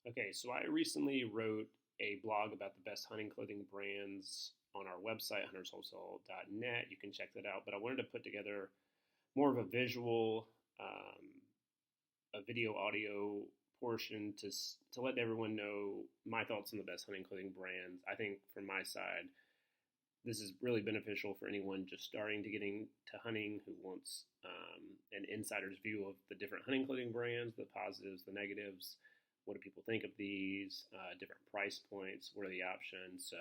Okay, so I recently wrote a blog about the best hunting clothing brands on our website, hunterswholesale.net. You can check that out. But I wanted to put together more of a visual, a video audio portion to let everyone know my thoughts on the best hunting clothing brands. I think from my side, this is really beneficial for anyone just starting to getting to hunting who wants an insider's view of the different hunting clothing brands, the positives, the negatives. What do people think of these? Different price points. What are the options? So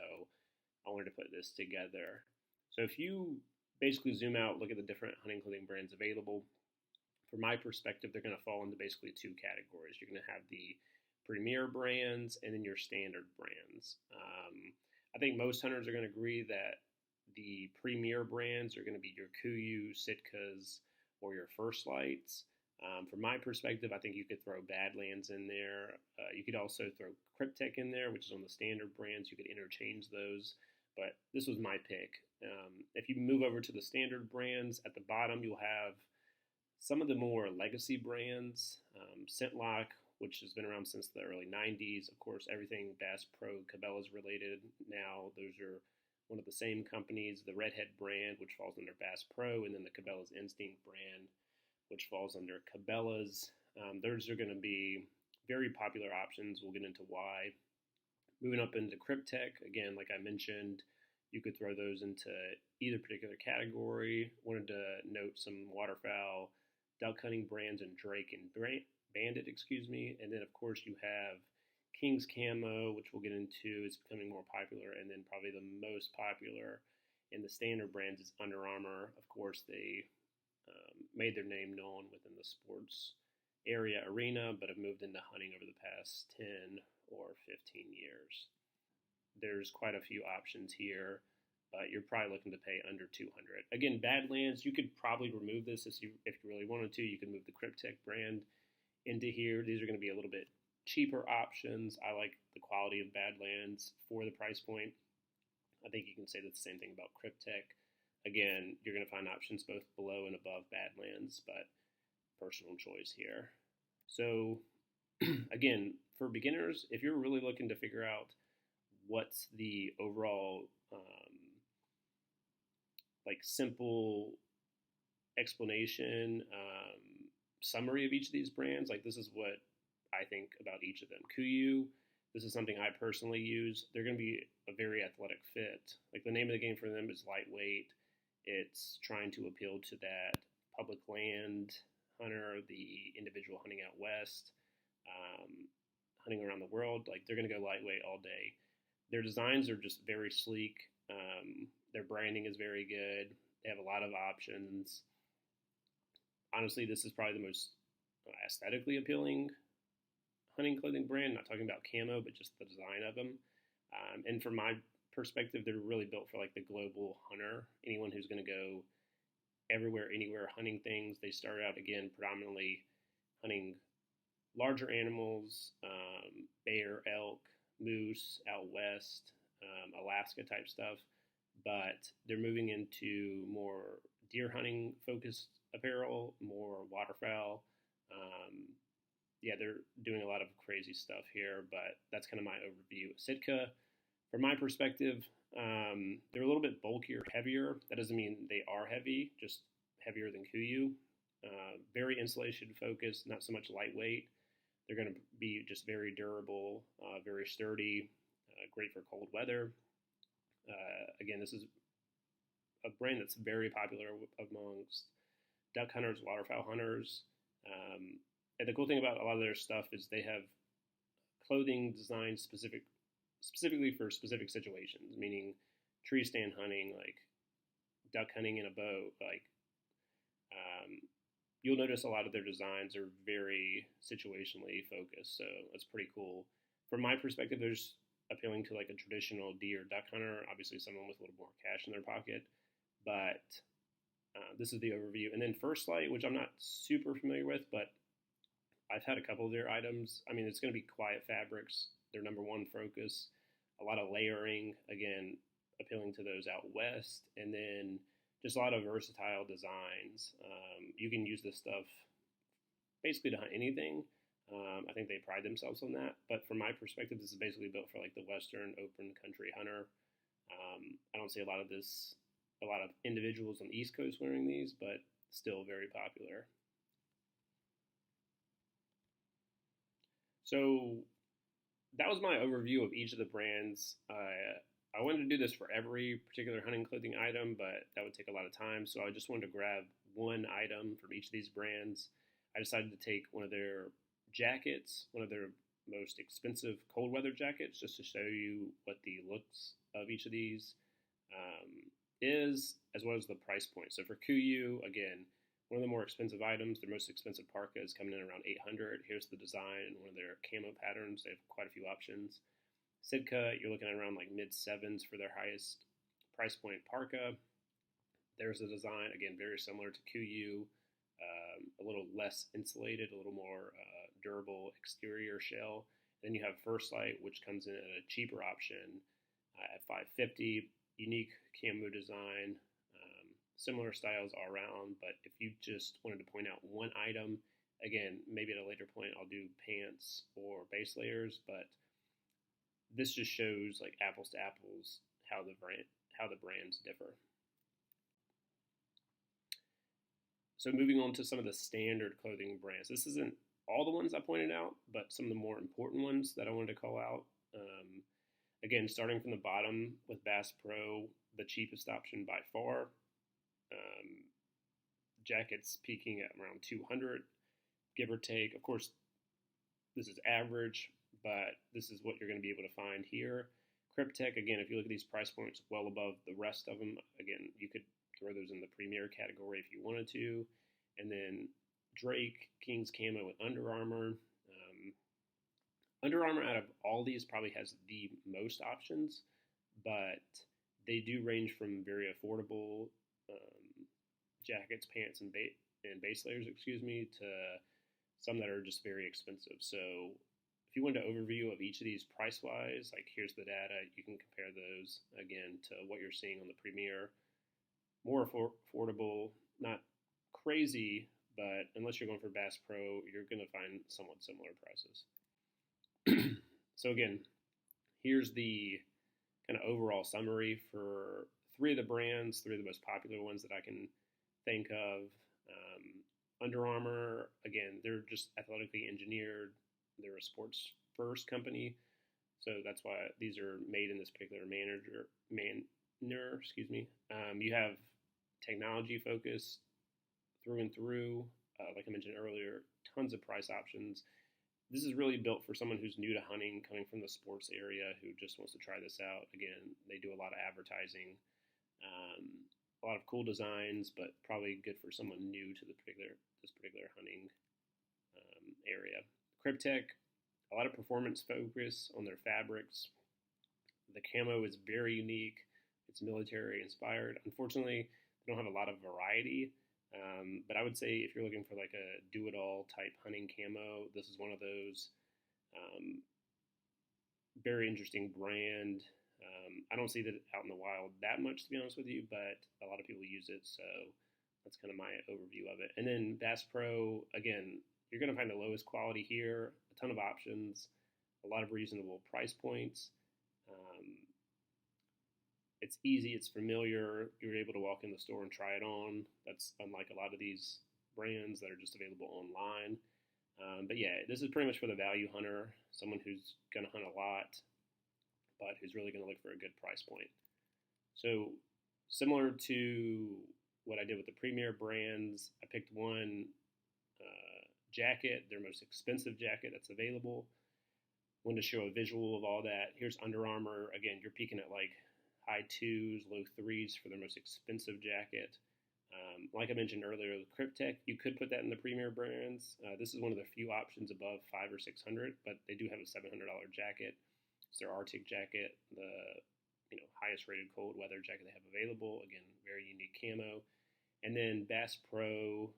I wanted to put this together. So if you basically zoom out, look at the different hunting clothing brands available, from my perspective, they're going to fall into basically two categories. You're going to have the premier brands and then your standard brands. I think most hunters are going to agree that the premier brands are going to be your Kuiu, Sitkas, or your First Lights. From my perspective, I think you could throw Badlands in there. You could also throw Cryptek in there, which is on the standard brands. You could interchange those, but this was my pick. If you move over to the standard brands, at the bottom you'll have some of the more legacy brands, Scentlock, which has been around since the early 90s. Of course, everything Bass Pro, Cabela's related now. Those are one of the same companies. The Redhead brand, which falls under Bass Pro, and then the Cabela's Instinct brand, which falls under Cabela's. Those are going to be very popular options. We'll get into why. Moving up into Cryptek, again, like I mentioned, you could throw those into either particular category. Wanted to note some waterfowl, duck hunting brands, and Drake and Bandit, and then of course you have King's Camo, which we'll get into. It's becoming more popular, and then probably the most popular in the standard brands is Under Armour. Of course, they made their name known within the sports area arena, but have moved into hunting over the past 10 or 15 years. There's quite a few options here, but you're probably looking to pay under 200. Again, Badlands, you could probably remove this if you really wanted to. You can move the Cryptek brand into here. These are going to be a little bit cheaper options. I like the quality of Badlands for the price point. I think you can say the same thing about Cryptek. Again, you're going to find options both below and above Badlands, but personal choice here. So again, for beginners, if you're really looking to figure out what's the overall simple explanation, summary of each of these brands, this is what I think about each of them. Kuiu, this is something I personally use. They're going to be a very athletic fit. The name of the game for them is lightweight. It's trying to appeal to that public land hunter, the individual hunting out west, hunting around the world. They're going to go lightweight all day. Their designs are just very sleek. Their branding is very good. They have a lot of options. Honestly, this is probably the most aesthetically appealing hunting clothing brand. Not talking about camo, but just the design of them. And from my perspective, they're really built for the global hunter. Anyone who's going to go everywhere, anywhere, hunting things. They start out, again, predominantly hunting larger animals, bear, elk, moose, out west, Alaska type stuff. But they're moving into more deer hunting focused apparel, more waterfowl. They're doing a lot of crazy stuff here, but that's kind of my overview. Sitka, from my perspective, they're a little bit bulkier, heavier. That doesn't mean they are heavy, just heavier than Kuiu. Very insulation focused, not so much lightweight. They're going to be just very durable, very sturdy, great for cold weather. Again, this is a brand that's very popular amongst duck hunters, waterfowl hunters. And the cool thing about a lot of their stuff is they have clothing designed specifically for specific situations, meaning tree stand hunting, duck hunting in a boat. You'll notice a lot of their designs are very situationally focused, so that's pretty cool. From my perspective, there's appealing to a traditional deer duck hunter, obviously someone with a little more cash in their pocket, but this is the overview. And then First Light, which I'm not super familiar with, but I've had a couple of their items. I mean, it's going to be quiet fabrics, their number one focus, a lot of layering, again, appealing to those out west, and then just a lot of versatile designs. You can use this stuff basically to hunt anything. I think they pride themselves on that. But from my perspective, this is basically built for like the Western open country hunter. I don't see a lot of individuals on the East Coast wearing these, but still very popular. So that was my overview of each of the brands. I wanted to do this for every particular hunting clothing item, but that would take a lot of time. So I just wanted to grab one item from each of these brands. I decided to take one of their jackets, one of their most expensive cold weather jackets, just to show you what the looks of each of these is, as well as the price point. So for Kuiu, again, one of the more expensive items, their most expensive parka is coming in around $800. Here's the design and one of their camo patterns. They have quite a few options. Sitka, you're looking at around like mid sevens for their highest price point parka. There's a design, again, very similar to Kuiu, a little less insulated, a little more durable exterior shell. Then you have First Light, which comes in at a cheaper option at $550. Unique camo design, similar styles all around. But if you just wanted to point out one item, again, maybe at a later point I'll do pants or base layers, but this just shows like apples to apples how the brands differ. So moving on to some of the standard clothing brands. This isn't all the ones I pointed out, but some of the more important ones that I wanted to call out. Again, starting from the bottom with Bass Pro, the cheapest option by far. Jackets peaking at around $200, give or take. Of course, this is average, but this is what you're going to be able to find here. Cryptek, again, if you look at these price points, well above the rest of them. Again, you could throw those in the premier category if you wanted to. And then Drake, King's Camo, and Under Armour. Under Armour, out of all these, probably has the most options, but they do range from very affordable jackets, pants, and base layers, to some that are just very expensive. So if you want an overview of each of these price-wise, like here's the data, you can compare those, again, to what you're seeing on the Premier. More affordable, not crazy, but unless you're going for Bass Pro, you're going to find somewhat similar prices. So again, here's the kind of overall summary for three of the brands, three of the most popular ones that I can think of. Under Armour, again, they're just athletically engineered. They're a sports first company, so that's why these are made in this particular manner. You have technology focus through and through. Like I mentioned earlier, tons of price options. This is really built for someone who's new to hunting, coming from the sports area, who just wants to try this out. Again, they do a lot of advertising, a lot of cool designs, but probably good for someone new to this particular hunting area. Cryptek, a lot of performance focus on their fabrics. The camo is very unique. It's military inspired. Unfortunately, they don't have a lot of variety. But I would say if you're looking for like a do-it-all type hunting camo, this is one of those. Very interesting brand. I don't see that out in the wild that much, to be honest with you, but a lot of people use it, so that's kind of my overview of it. And then Bass Pro, again, you're going to find the lowest quality here, a ton of options, a lot of reasonable price points. It's easy, it's familiar, you're able to walk in the store and try it on. That's unlike a lot of these brands that are just available online. But yeah, this is pretty much for the value hunter, someone who's going to hunt a lot, but who's really going to look for a good price point. So similar to what I did with the Premier brands, I picked one jacket, their most expensive jacket that's available. Wanted to show a visual of all that. Here's Under Armour. Again, you're peaking at like high 2s, low 3s for their most expensive jacket. Like I mentioned earlier, with Cryptek, you could put that in the Premier brands. This is one of the few options above $500 or $600, but they do have a $700 jacket. It's their Arctic jacket, the highest rated cold weather jacket they have available. Again, very unique camo. And then Bass Pro,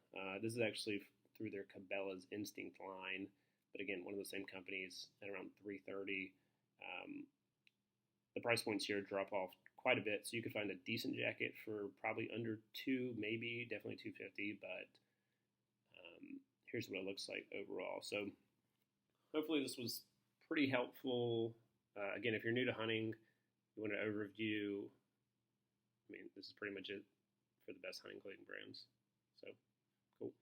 this is actually through their Cabela's Instinct line, but again, one of the same companies at around $330. The price points here drop off quite a bit, so you could find a decent jacket for probably under $200, maybe definitely $250. But here's what it looks like overall. So hopefully this was pretty helpful. Again, if you're new to hunting, you want an overview. I mean, this is pretty much it for the best hunting clothing brands. So, cool.